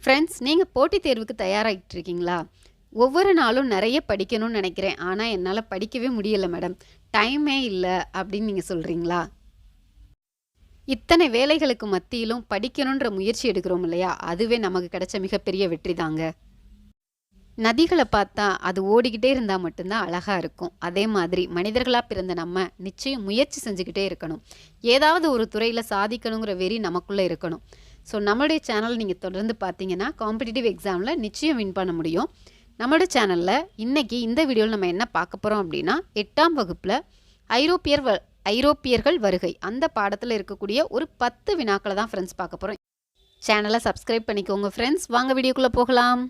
Friends, நீங்கள் போட்டித் தேர்வுக்கு தயாராகிட்டு இருக்கீங்களா? ஒவ்வொரு நாளும் நிறைய படிக்கணும்னு நினைக்கிறேன். ஆனால் என்னால் படிக்கவே முடியல மேடம். டைமே இல்லை அப்படின்னு நீங்கள் சொல்கிறீங்களா? இத்தனை வேலைகளுக்கு மத்தியிலும் படிக்கணுன்ற முயற்சி எடுக்கிறோம் இல்லையா? அதுவே நமக்கு கிடைச்ச மிகப்பெரிய வெற்றி தாங்க. நதிகளை பார்த்தா அது ஓடிக்கிட்டே இருந்தால் மட்டும்தான் அழகாக இருக்கும். அதே மாதிரி மனிதர்களாக பிறந்த நம்ம நிச்சயம் முயற்சி செஞ்சுக்கிட்டே இருக்கணும். ஏதாவது ஒரு துறையில் சாதிக்கணுங்கிற வெறி நமக்குள்ளே இருக்கணும். ஸோ நம்மளுடைய சேனல் நீங்கள் தொடர்ந்து பார்த்தீங்கன்னா காம்படிட்டிவ் எக்ஸாமில் நிச்சயம் வின் பண்ண முடியும். நம்மளோட சேனலில் இன்றைக்கி இந்த வீடியோவில் நம்ம என்ன பார்க்க போகிறோம் அப்படின்னா 8ஆம் வகுப்பில் ஐரோப்பியர்கள் வருகை அந்த பாடத்தில் இருக்கக்கூடிய ஒரு 10 வினாக்களை தான் ஃப்ரெண்ட்ஸ் பார்க்க போகிறோம். சேனலை சப்ஸ்கிரைப் பண்ணிக்கோங்க ஃப்ரெண்ட்ஸ். வாங்க வீடியோக்குள்ளே போகலாம்.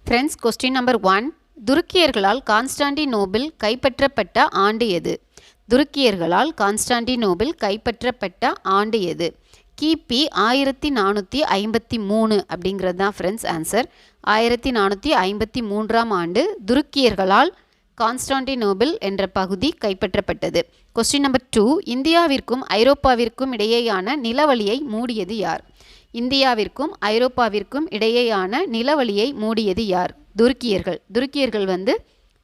Friends, question number 1. துருக்கியர்களால் கான்ஸ்டாண்டினோபிள் கைப்பற்றப்பட்ட ஆண்டு எது? துருக்கியர்களால் கான்ஸ்டாண்டினோபிள் கைப்பற்றப்பட்ட ஆண்டு எது? கிபி 1453 அப்படிங்கிறது தான் ஃப்ரெண்ட்ஸ் ஆன்சர். 1453ஆம் ஆண்டு துருக்கியர்களால் கான்ஸ்டாண்டினோபிள் என்ற பகுதி கைப்பற்றப்பட்டது. Question number 2. இந்தியாவிற்கும் ஐரோப்பாவிற்கும் இடையேயான நிலவழியை மூடியது யார்? இந்தியாவிற்கும் ஐரோப்பாவிற்கும் இடையேயான நிலவழியை மூடியது யார்? துருக்கியர்கள். துருக்கியர்கள்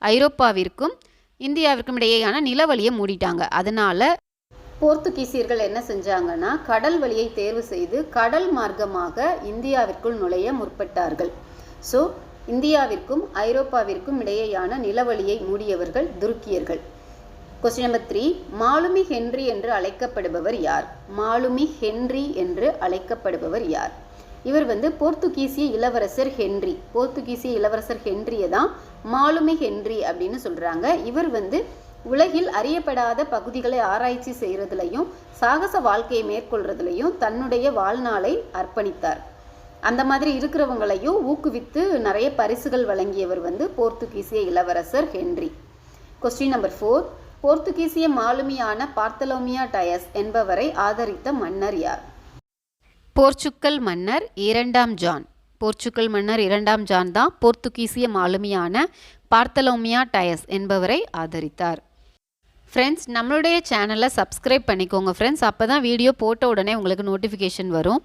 ஐரோப்பாவிற்கும் இந்தியாவிற்கும் இடையேயான நிலவழியை மூடிட்டாங்க. அதனால போர்த்துகீசியர்கள் என்ன செஞ்சாங்கன்னா கடல் வழியை தேர்வு செய்து கடல் மார்க்கமாக இந்தியாவிற்குள் நுழைய முற்பட்டார்கள். ஸோ இந்தியாவிற்கும் ஐரோப்பாவிற்கும் இடையேயான நிலவழியை மூடியவர்கள் துருக்கியர்கள். Question number 3. மாலுமி ஹென்றி என்று அழைக்கப்படுபவர் யார்? மாலுமி ஹென்றி என்று அழைக்கப்படுபவர் யார்? இவர் போர்த்துகீசிய இளவரசர் ஹென்றி. போர்த்துகீசிய இளவரசர் ஹென்ரியை தான் மாலுமி ஹென்றி அப்படின்னு சொல்கிறாங்க. இவர் உலகில் அறியப்படாத பகுதிகளை ஆராய்ச்சி செய்கிறதுலையும் சாகச வாழ்க்கையை மேற்கொள்றதுலையும் தன்னுடைய வாழ்நாளை அர்ப்பணித்தார். அந்த மாதிரி இருக்கிறவங்களையும் ஊக்குவித்து நிறைய பரிசுகள் வழங்கியவர் போர்த்துகீசிய இளவரசர் ஹென்றி. Question number 4. போர்த்துகீசிய மாலுமியான பார்த்தலோமியா டயஸ் என்பவரை ஆதரித்த மன்னர் யார்? போர்ச்சுக்கல் மன்னர் 2ஆம் ஜான். போர்ச்சுக்கல் மன்னர் 2ஆம் ஜான் தான் போர்த்துகீசிய மாலுமியான பார்த்தலோமியா டயஸ் என்பவரை ஆதரித்தார். ஃப்ரெண்ட்ஸ், நம்மளுடைய சேனலை சப்ஸ்கிரைப் பண்ணிக்கோங்க ஃப்ரெண்ட்ஸ். அப்போ தான் வீடியோ போட்ட உடனே உங்களுக்கு நோட்டிஃபிகேஷன் வரும்.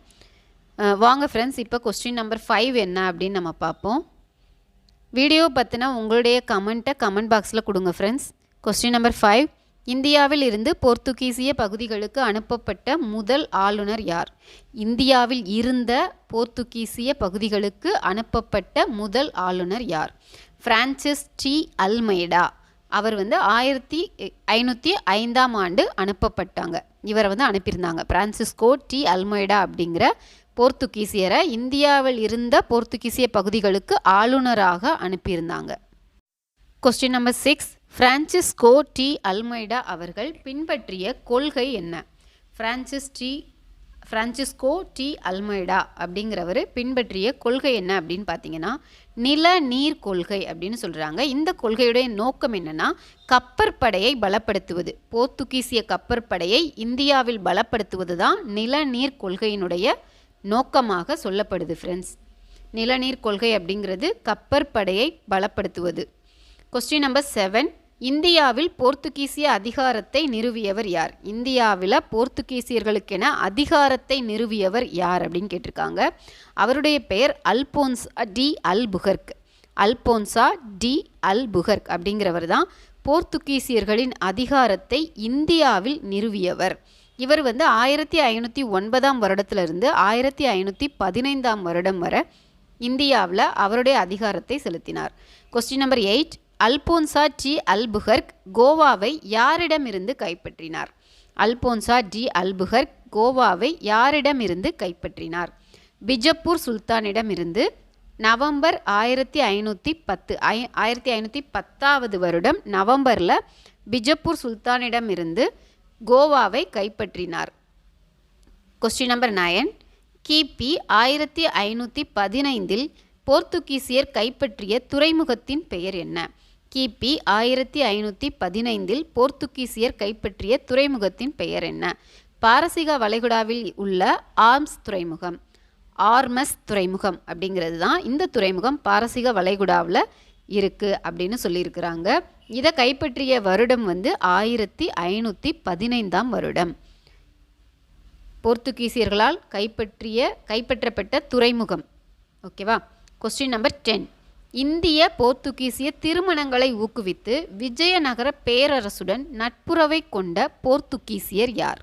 வாங்க ஃப்ரெண்ட்ஸ், இப்போ கொஸ்டின் நம்பர் 5 என்ன அப்படின்னு நம்ம பார்ப்போம். வீடியோ பற்றின உங்களுடைய கமெண்ட்டை கமெண்ட் பாக்ஸில் கொடுங்க ஃப்ரெண்ட்ஸ். Question number 5. இந்தியாவில் இருந்து போர்த்துகீசிய பகுதிகளுக்கு அனுப்பப்பட்ட முதல் ஆளுநர் யார்? இந்தியாவில் இருந்த போர்த்துகீசிய பகுதிகளுக்கு அனுப்பப்பட்ட முதல் ஆளுநர் யார்? Francis de Almeida. அவர் 1505ஆம் ஆண்டு அனுப்பப்பட்டாங்க. இவரை அனுப்பியிருந்தாங்க. பிரான்சிஸ்கோ டி அல்மெய்டா அப்படிங்கிற போர்த்துகீசியரை இந்தியாவில் இருந்த போர்த்துகீசிய பகுதிகளுக்கு ஆளுநராக அனுப்பியிருந்தாங்க. Question number 6. Francisco de Almeida அவர்கள் பின்பற்றிய கொள்கை என்ன? பிரான்சிஸ்கோ டி அல்மெய்டா அப்படிங்கிறவர் பின்பற்றிய கொள்கை என்ன அப்படின்னு பார்த்தீங்கன்னா நில நீர் கொள்கை அப்படின்னு சொல்கிறாங்க. இந்த கொள்கையுடைய நோக்கம் என்னென்னா கப்பற்படையை பலப்படுத்துவது. போர்த்துகீசிய கப்பற்படையை இந்தியாவில் பலப்படுத்துவது தான் நிலநீர் கொள்கையினுடைய நோக்கமாக சொல்லப்படுது ஃப்ரெண்ட்ஸ். நிலநீர் கொள்கை அப்படிங்கிறது கப்பற்படையை பலப்படுத்துவது. Question number 7. இந்தியாவில் போர்த்துகீசிய அதிகாரத்தை நிறுவியவர் யார்? இந்தியாவில் போர்த்துகீசியர்களுக்கென அதிகாரத்தை நிறுவியவர் யார் அப்படின்னு கேட்டிருக்காங்க. அவருடைய பெயர் Alphonso de Albuquerque. Alphonso de Albuquerque அப்படிங்கிறவர் தான் போர்த்துகீசியர்களின் அதிகாரத்தை இந்தியாவில் நிறுவியவர். இவர் 1509ஆம் வருடத்திலிருந்து 1515ஆம் வருடம் வரை இந்தியாவில் அவருடைய அதிகாரத்தை செலுத்தினார். Question number 8. Alfonso de Albuquerque கோவாவை யாரிடமிருந்து கைப்பற்றினார்? அல்போன்சா டி அல்புகர்க் கோவாவை யாரிடமிருந்து கைப்பற்றினார்? பிஜப்பூர் சுல்தானிடமிருந்து. நவம்பர் 1510 வருடம் நவம்பரில் பிஜப்பூர் சுல்தானிடமிருந்து கோவாவை கைப்பற்றினார். Question number 9. கிபி 1515 போர்த்துகீசியர் கைப்பற்றிய துறைமுகத்தின் பெயர் என்ன? கிபி 1515 போர்த்துகீசியர் கைப்பற்றிய துறைமுகத்தின் பெயர் என்ன? பாரசீக வளைகுடாவில் உள்ள ஆர்மஸ் துறைமுகம் அப்படிங்கிறது தான் இந்த துறைமுகம் பாரசீக வளைகுடாவில் இருக்குது அப்படின்னு சொல்லியிருக்கிறாங்க. இதை கைப்பற்றிய வருடம் 1515ஆம் வருடம். போர்த்துகீசியர்களால் கைப்பற்றப்பட்ட துறைமுகம் ஓகேவா? Question number 10. இந்திய போர்த்துகீசிய திருமணங்களை ஊக்குவித்து விஜயநகர பேரரசுடன் நட்புறவை கொண்ட போர்த்துகீசியர் யார்?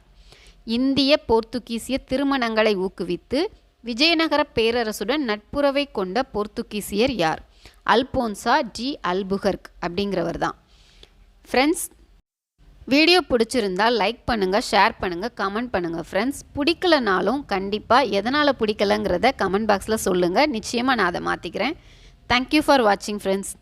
இந்திய போர்த்துகீசிய திருமணங்களை ஊக்குவித்து விஜயநகர பேரரசுடன் நட்புறவை கொண்ட போர்த்துகீசியர் யார்? அல்போன்சா டி அல்புகர்க் அப்படிங்கிறவர் தான். ஃப்ரெண்ட்ஸ், வீடியோ பிடிச்சிருந்தால் லைக் பண்ணுங்கள், ஷேர் பண்ணுங்கள், கமெண்ட் பண்ணுங்கள். ஃப்ரெண்ட்ஸ், பிடிக்கலனாலும் கண்டிப்பாக எதனால் பிடிக்கலங்கிறத கமெண்ட் பாக்ஸில் சொல்லுங்கள். நிச்சயமாக நான் அதை மாற்றிக்கிறேன். தேங்க்யூ ஃபார் வாட்சிங் ஃப்ரெண்ட்ஸ்.